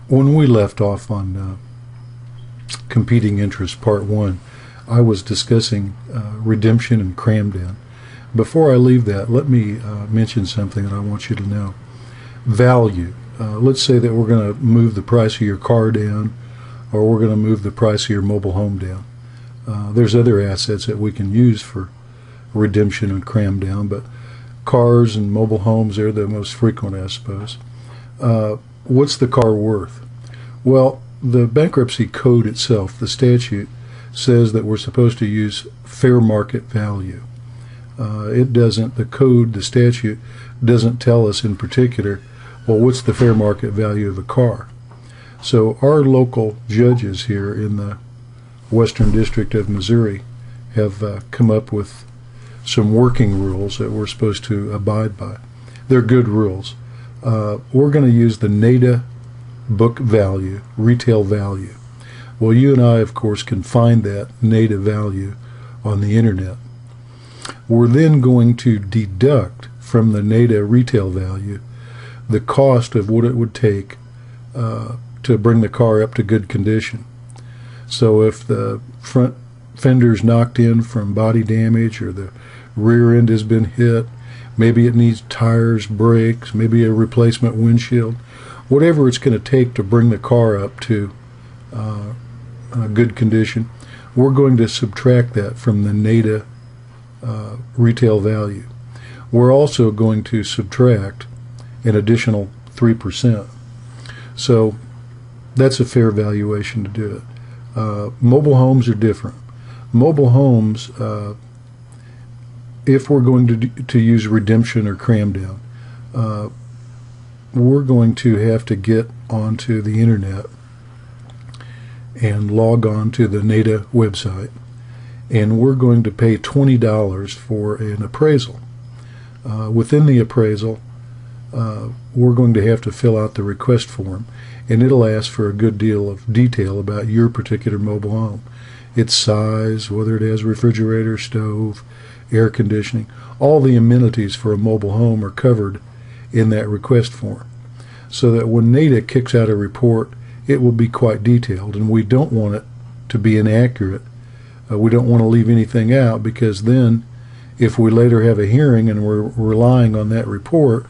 When we left off on competing interest part 1, I was discussing redemption and cram down. Before I leave that, let me mention something that I want you to know. Value. Let's say that we're going to move the price of your car down, or we're going to move the price of your mobile home down. There's other assets that we can use for redemption and cram down, but cars and mobile homes are the most frequent, I suppose. What's the car worth? Well, the bankruptcy code itself, the statute, says that we're supposed to use fair market value. It doesn't, the code, the statute, doesn't tell us in particular, well, what's the fair market value of a car? So our local judges here in the Western District of Missouri have come up with some working rules that we're supposed to abide by. They're good rules. We're going to use the NADA book value, retail value. Well, you and I, of course, can find that NADA value on the internet. We're then going to deduct from the NADA retail value the cost of what it would take to bring the car up to good condition. So if the front fender's knocked in from body damage, or the rear end has been hit, maybe it needs tires, brakes, maybe a replacement windshield, whatever it's going to take to bring the car up to good condition, we're going to subtract that from the NADA retail value. We're also going to subtract an additional 3%. So that's a fair valuation to do it. Mobile homes are different. Mobile homes, if we're going to use redemption or cram down, we're going to have to get onto the internet and log on to the NADA website, and we're going to pay $20 for an appraisal. Within the appraisal, we're going to have to fill out the request form, and it'll ask for a good deal of detail about your particular mobile home, its size, whether it has refrigerator, stove, air conditioning. All the amenities for a mobile home are covered in that request form, so that when NADA kicks out a report, it will be quite detailed, and we don't want it to be inaccurate. We don't want to leave anything out, because then if we later have a hearing and we're relying on that report,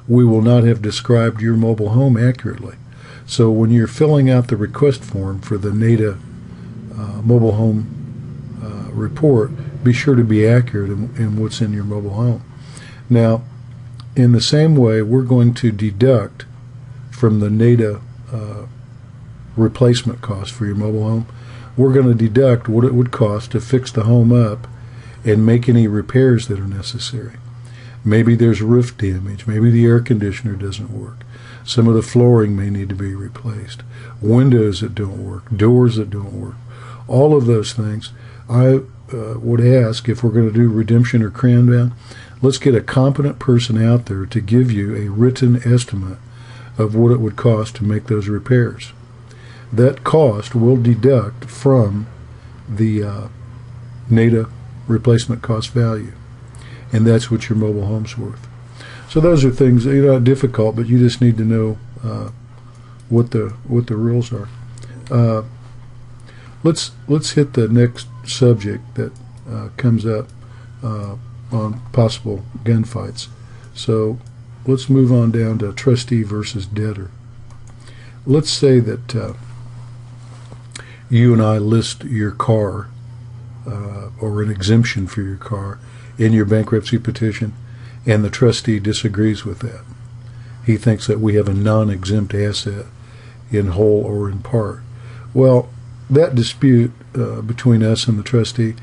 we will not have described your mobile home accurately. So when you're filling out the request form for the NADA mobile home report, be sure to be accurate in what's in your mobile home. Now, in the same way, we're going to deduct from the NADA replacement cost for your mobile home. We're going to deduct what it would cost to fix the home up and make any repairs that are necessary. Maybe there's roof damage, maybe the air conditioner doesn't work, some of the flooring may need to be replaced, windows that don't work, doors that don't work, all of those things. I would ask, if we're going to do redemption or cram down, let's get a competent person out there to give you a written estimate of what it would cost to make those repairs. That cost will deduct from the NADA replacement cost value, and that's what your mobile home's worth. So those are things, not difficult, but you just need to know what the rules are. Let's hit the next subject that comes up on possible gunfights. So let's move on down to trustee versus debtor. Let's say that you and I list your car or an exemption for your car in your bankruptcy petition, and the trustee disagrees with that. He thinks that we have a non-exempt asset in whole or in part. Well, that dispute between us and the trustee,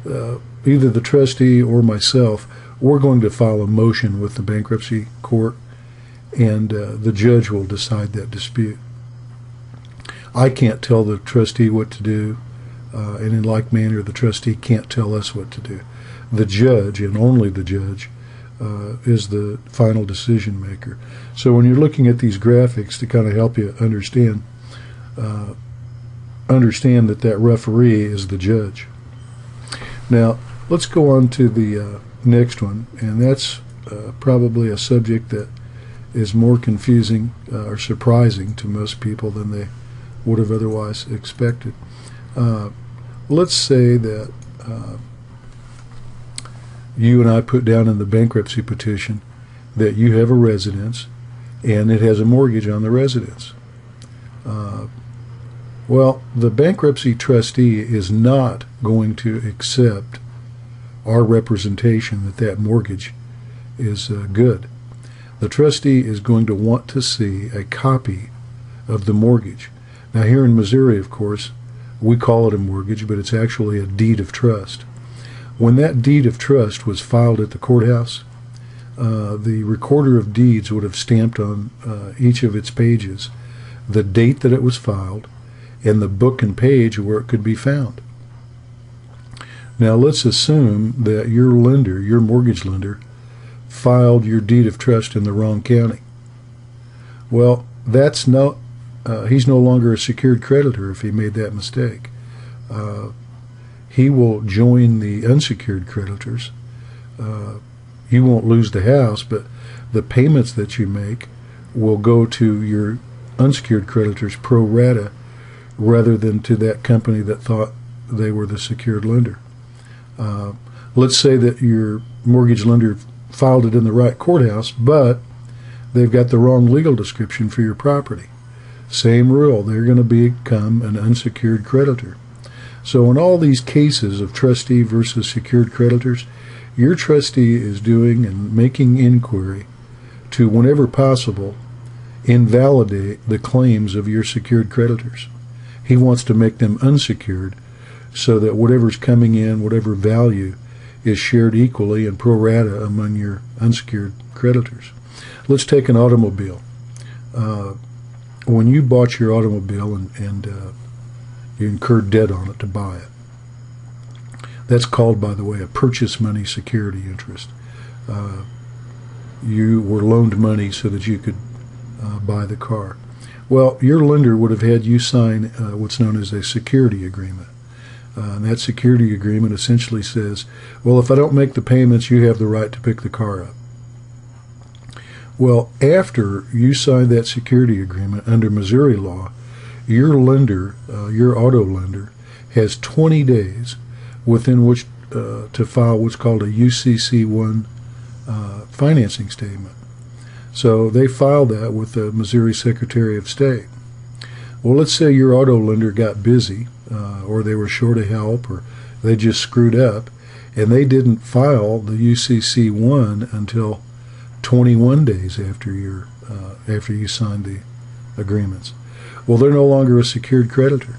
either the trustee or myself, we're going to file a motion with the bankruptcy court, and the judge will decide that dispute. I can't tell the trustee what to do, and in like manner, the trustee can't tell us what to do. The judge, and only the judge, is the final decision maker. So when you're looking at these graphics to kind of help you understand that referee is the judge. Now, let's go on to the next one, and that's probably a subject that is more confusing or surprising to most people than they would have otherwise expected. Let's say that you and I put down in the bankruptcy petition that you have a residence and it has a mortgage on the residence. Well, the bankruptcy trustee is not going to accept our representation that that mortgage is good. The trustee is going to want to see a copy of the mortgage. Now, here in Missouri, of course, we call it a mortgage, but it's actually a deed of trust. When that deed of trust was filed at the courthouse, the recorder of deeds would have stamped on each of its pages the date that it was filed and the book and page where it could be found. Now, let's assume that your lender, your mortgage lender, filed your deed of trust in the wrong county. Well, he's no longer a secured creditor if he made that mistake. He will join the unsecured creditors. You won't lose the house, but the payments that you make will go to your unsecured creditors pro rata rather than to that company that thought they were the secured lender. Let's say that your mortgage lender filed it in the right courthouse, but they've got the wrong legal description for your property. Same rule, they're going to become an unsecured creditor. So in all these cases of trustee versus secured creditors, your trustee is doing and making inquiry to, whenever possible, invalidate the claims of your secured creditors. He wants to make them unsecured so that whatever's coming in, whatever value, is shared equally and pro rata among your unsecured creditors. Let's take an automobile. When you bought your automobile and you incurred debt on it to buy it, that's called, by the way, a purchase money security interest. You were loaned money so that you could buy the car. Well, your lender would have had you sign what's known as a security agreement. And that security agreement essentially says, well, if I don't make the payments, you have the right to pick the car up. Well, after you sign that security agreement under Missouri law, your lender, your auto lender, has 20 days within which to file what's called a UCC1 financing statement. So they file that with the Missouri Secretary of State. Well, let's say your auto lender got busy, or they were short of help, or they just screwed up, and they didn't file the UCC1 until 21 days after you signed the agreements. Well, they're no longer a secured creditor.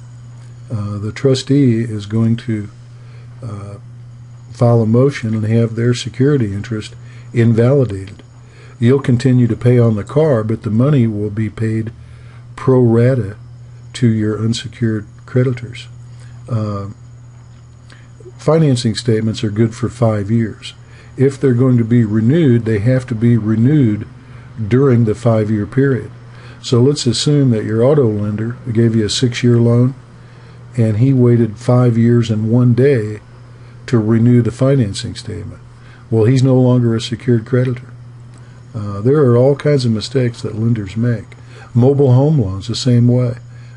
The trustee is going to file a motion and have their security interest invalidated. You'll continue to pay on the car, but the money will be paid pro rata to your unsecured creditors. Financing statements are good for 5 years. If they're going to be renewed, they have to be renewed during the 5-year period. So let's assume that your auto lender gave you a 6-year loan, and he waited 5 years and 1 day to renew the financing statement. Well, he's no longer a secured creditor. There are all kinds of mistakes that lenders make. Mobile home loans, the same way.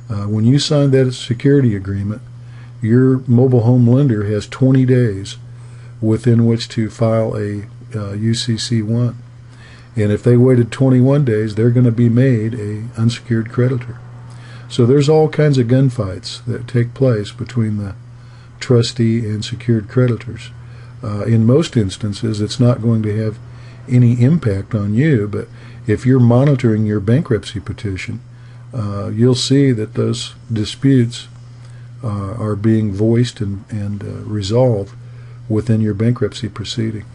When you sign that security agreement, your mobile home lender has 20 days within which to file a UCC1. And if they waited 21 days, they're going to be made an unsecured creditor. So there's all kinds of gunfights that take place between the trustee and secured creditors. In most instances, it's not going to have any impact on you, but if you're monitoring your bankruptcy petition, you'll see that those disputes are being voiced and resolved within your bankruptcy proceeding.